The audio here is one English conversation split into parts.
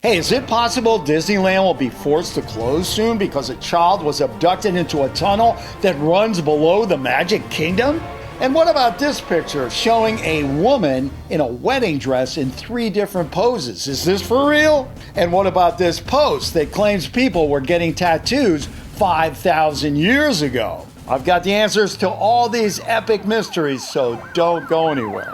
Hey, is it possible Disneyland will be forced to close soon because a child was abducted into a tunnel that runs below the Magic Kingdom? And what about this picture showing a woman in a wedding dress in 3 different poses? Is this for real? And what about this post that claims people were getting tattoos 5,000 years ago? I've got the answers to all these epic mysteries, so don't go anywhere.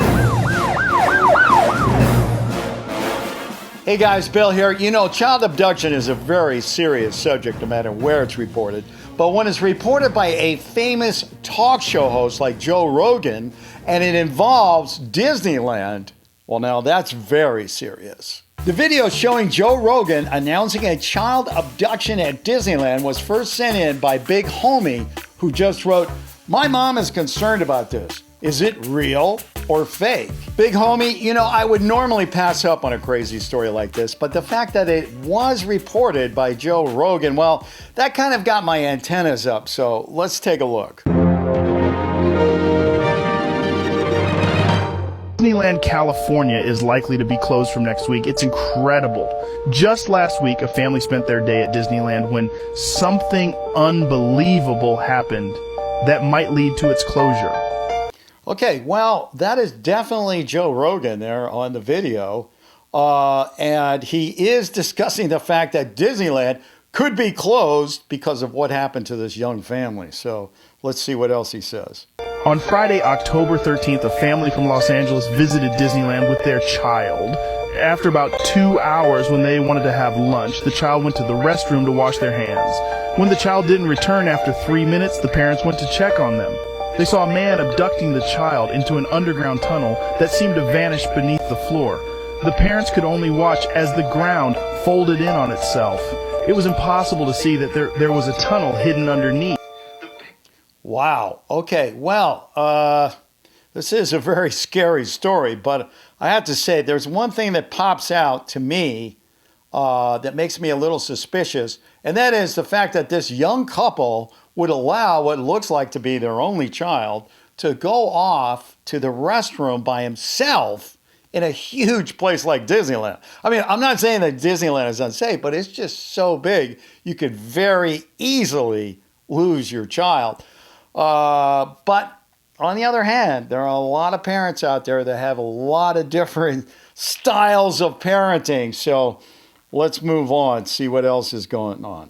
Hey guys, Bill here. You know, child abduction is a very serious subject no matter where it's reported. But when it's reported by a famous talk show host like Joe Rogan and it involves Disneyland, well, now that's very serious. The video showing Joe Rogan announcing a child abduction at Disneyland was first sent in by Big Homie, who just wrote, "My mom is concerned about this. Is it real or fake?" Big Homie, you know, I would normally pass up on a crazy story like this, but the fact that it was reported by Joe Rogan, well, that kind of got my antennas up, so let's take a look. Disneyland, California is likely to be closed from next week. It's incredible. Just last week, a family spent their day at Disneyland when something unbelievable happened that might lead to its closure. Okay, well, that is definitely Joe Rogan there on the video. And he is discussing the fact that Disneyland could be closed because of what happened to this young family. So let's see what else he says. On Friday, October 13th, a family from Los Angeles visited Disneyland with their child. After about 2 hours, when they wanted to have lunch, the child went to the restroom to wash their hands. When the child didn't return after 3 minutes, the parents went to check on them. They saw a man abducting the child into an underground tunnel that seemed to vanish beneath the floor. The parents could only watch as the ground folded in on itself. It was impossible to see that there was a tunnel hidden underneath. Wow. Okay. Well, this is a very scary story, but I have to say there's one thing that pops out to me that makes me a little suspicious, and that is the fact that this young couple would allow what looks like to be their only child to go off to the restroom by himself in a huge place like Disneyland. I mean, I'm not saying that Disneyland is unsafe, but it's just so big, you could very easily lose your child. But on the other hand, there are a lot of parents out there that have a lot of different styles of parenting. So let's move on, see what else is going on.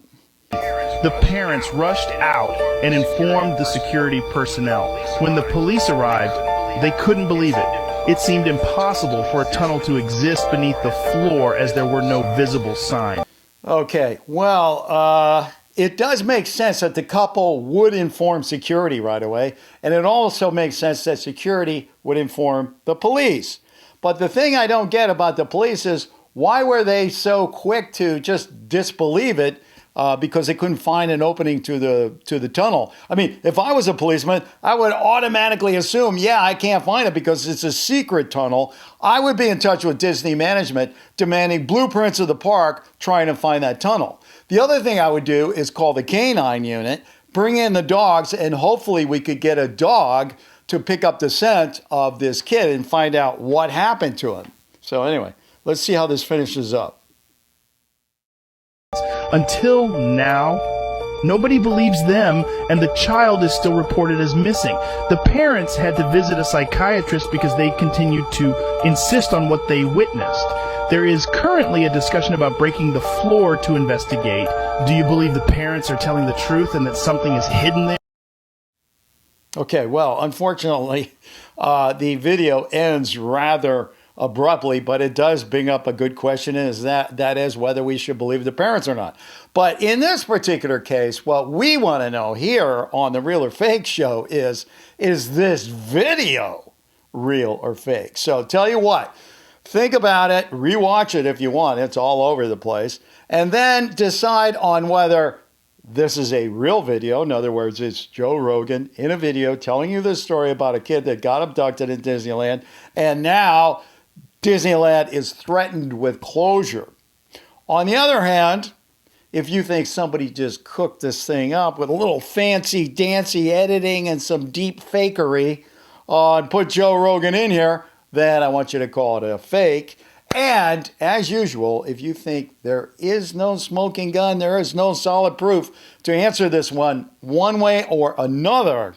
The parents rushed out and informed the security personnel. When the police arrived, they couldn't believe it. It seemed impossible for a tunnel to exist beneath the floor as there were no visible signs. Okay, well, it does make sense that the couple would inform security right away, and it also makes sense that security would inform the police. But the thing I don't get about the police is, why were they so quick to just disbelieve it because they couldn't find an opening to the tunnel? I mean, if I was a policeman, I would automatically assume, yeah, I can't find it because it's a secret tunnel. I would be in touch with Disney management demanding blueprints of the park trying to find that tunnel. The other thing I would do is call the canine unit, bring in the dogs, and hopefully we could get a dog to pick up the scent of this kid and find out what happened to him. So anyway, let's see how this finishes up. Until now, nobody believes them, and the child is still reported as missing. The parents had to visit a psychiatrist because they continued to insist on what they witnessed. There is currently a discussion about breaking the floor to investigate. Do you believe the parents are telling the truth and that something is hidden there? Okay, well, unfortunately, the video ends rather abruptly, but it does bring up a good question, and that is whether we should believe the parents or not. But in this particular case, what we want to know here on the Real or Fake show is this video real or fake? So tell you what, think about it, rewatch it if you want, it's all over the place, and then decide on whether this is a real video. In other words, it's Joe Rogan in a video telling you this story about a kid that got abducted in Disneyland, and now Disneyland is threatened with closure. On the other hand, if you think somebody just cooked this thing up with a little fancy dancy editing and some deep fakery and put Joe Rogan in here, then I want you to call it a fake. And as usual, if you think there is no smoking gun, there is no solid proof to answer this one way or another,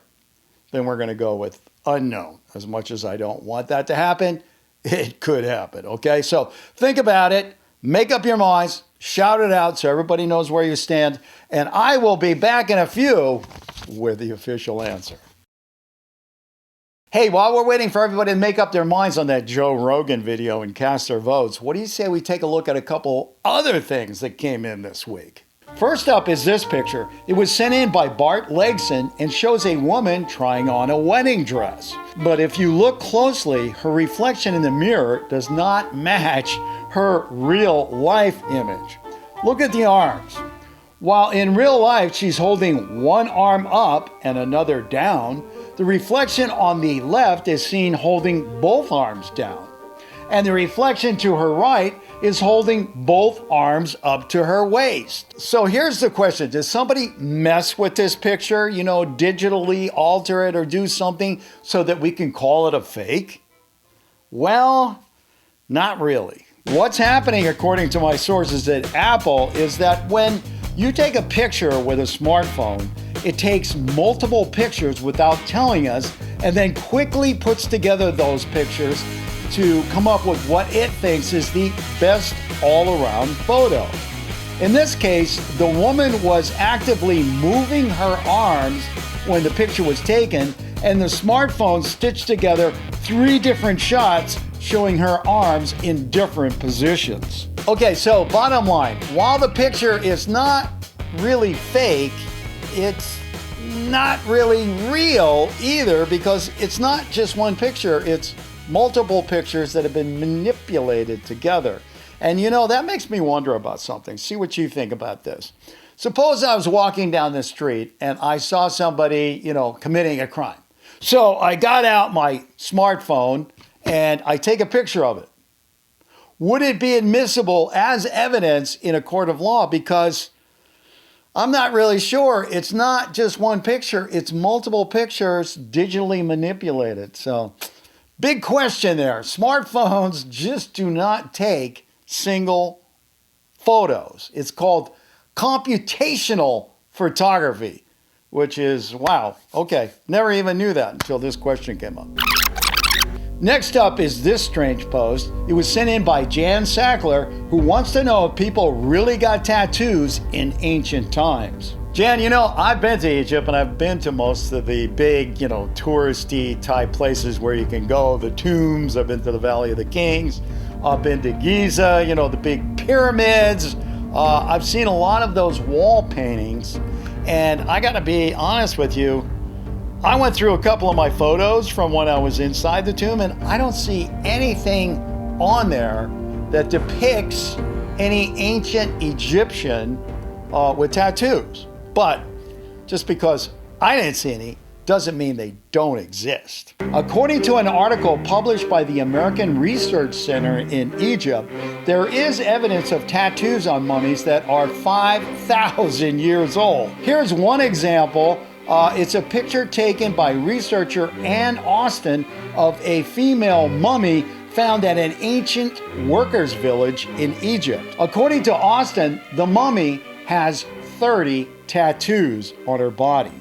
then we're going to go with unknown. As much as I don't want that to happen, it could happen. Okay, so think about it, make up your minds, shout it out so everybody knows where you stand, and I will be back in a few with the official answer. Hey, while we're waiting for everybody to make up their minds on that Joe Rogan video and cast their votes, what do you say we take a look at a couple other things that came in this week? First up is this picture. It was sent in by Bart Legson and shows a woman trying on a wedding dress. But if you look closely, her reflection in the mirror does not match her real life image. Look at the arms. While in real life she's holding one arm up and another down, the reflection on the left is seen holding both arms down. And the reflection to her right is holding both arms up to her waist. So here's the question. Does somebody mess with this picture, digitally alter it or do something so that we can call it a fake? Well, not really. What's happening, according to my sources at Apple, is that when you take a picture with a smartphone, it takes multiple pictures without telling us and then quickly puts together those pictures to come up with what it thinks is the best all-around photo. In this case, the woman was actively moving her arms when the picture was taken, and the smartphone stitched together 3 different shots showing her arms in different positions. Okay, so bottom line, while the picture is not really fake, it's not really real either, because it's not just one picture, it's multiple pictures that have been manipulated together. And that makes me wonder about something. See what you think about this. Suppose I was walking down the street and I saw somebody, committing a crime. So I got out my smartphone and I take a picture of it. Would it be admissible as evidence in a court of law? Because I'm not really sure. It's not just one picture. It's multiple pictures digitally manipulated. So big question there. Smartphones just do not take single photos. It's called computational photography, which is, wow, okay. Never even knew that until this question came up. Next up is this strange post. It was sent in by Jan Sackler, who wants to know if people really got tattoos in ancient times. Jan, I've been to Egypt and I've been to most of the big, touristy type places where you can go. The tombs, I've been to the Valley of the Kings, I've been to Giza, the big pyramids. I've seen a lot of those wall paintings, and I gotta be honest with you, I went through a couple of my photos from when I was inside the tomb, and I don't see anything on there that depicts any ancient Egyptian with tattoos. But just because I didn't see any doesn't mean they don't exist. According to an article published by the American Research Center in Egypt, there is evidence of tattoos on mummies that are 5,000 years old. Here's one example. It's a picture taken by researcher Ann Austin of a female mummy found at an ancient workers' village in Egypt. According to Austin, the mummy has 30 tattoos on her body.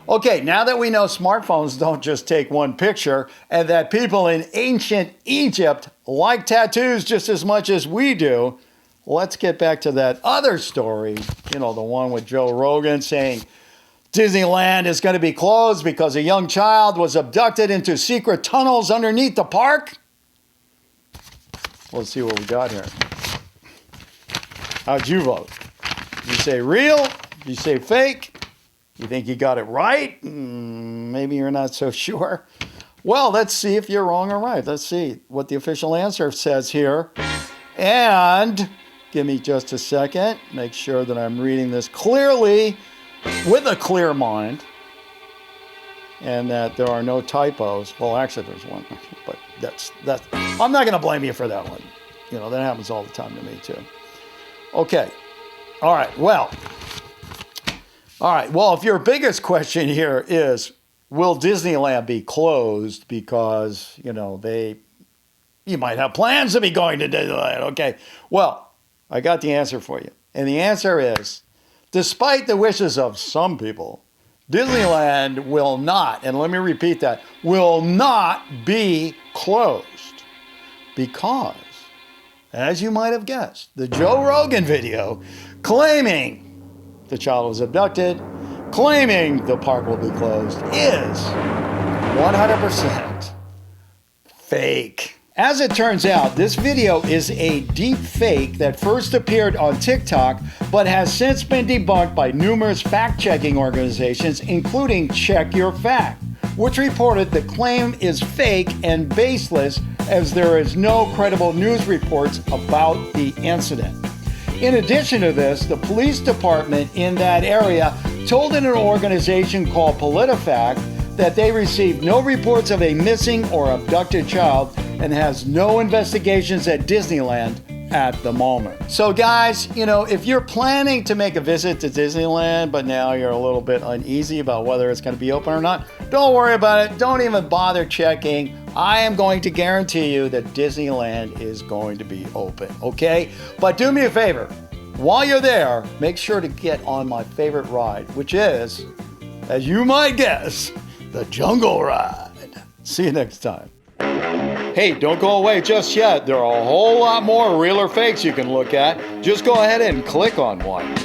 Okay, now that we know smartphones don't just take one picture and that people in ancient Egypt like tattoos just as much as we do, let's get back to that other story, the one with Joe Rogan saying Disneyland is going to be closed because a young child was abducted into secret tunnels underneath the park. Let's see what we got here. How'd you vote? Did you say real? Did you say fake? You think you got it right? Maybe you're not so sure. Well, let's see if you're wrong or right. Let's see what the official answer says here. And give me just a second. Make sure that I'm reading this clearly with a clear mind and that there are no typos. Well, actually, there's one, but that's. I'm not going to blame you for that one. That happens all the time to me, too. Okay. All right. Well, if your biggest question here is, will Disneyland be closed because, they You might have plans to be going to Disneyland. Okay. Well, I got the answer for you. And the answer is, despite the wishes of some people, Disneyland will not, and let me repeat that, will not be closed. Because, as you might have guessed, the Joe Rogan video claiming the child was abducted, claiming the park will be closed, is 100% fake. As it turns out, this video is a deep fake that first appeared on TikTok, but has since been debunked by numerous fact-checking organizations, including Check Your Fact, which reported the claim is fake and baseless as there is no credible news reports about the incident. In addition to this, the police department in that area told an organization called PolitiFact that they received no reports of a missing or abducted child and has no investigations at Disneyland at the moment. So guys, if you're planning to make a visit to Disneyland, but now you're a little bit uneasy about whether it's going to be open or not, don't worry about it. Don't even bother checking. I am going to guarantee you that Disneyland is going to be open, okay? But do me a favor. While you're there, make sure to get on my favorite ride, which is, as you might guess, the Jungle Ride. See you next time. Hey, don't go away just yet. There are a whole lot more real or fakes you can look at. Just go ahead and click on one.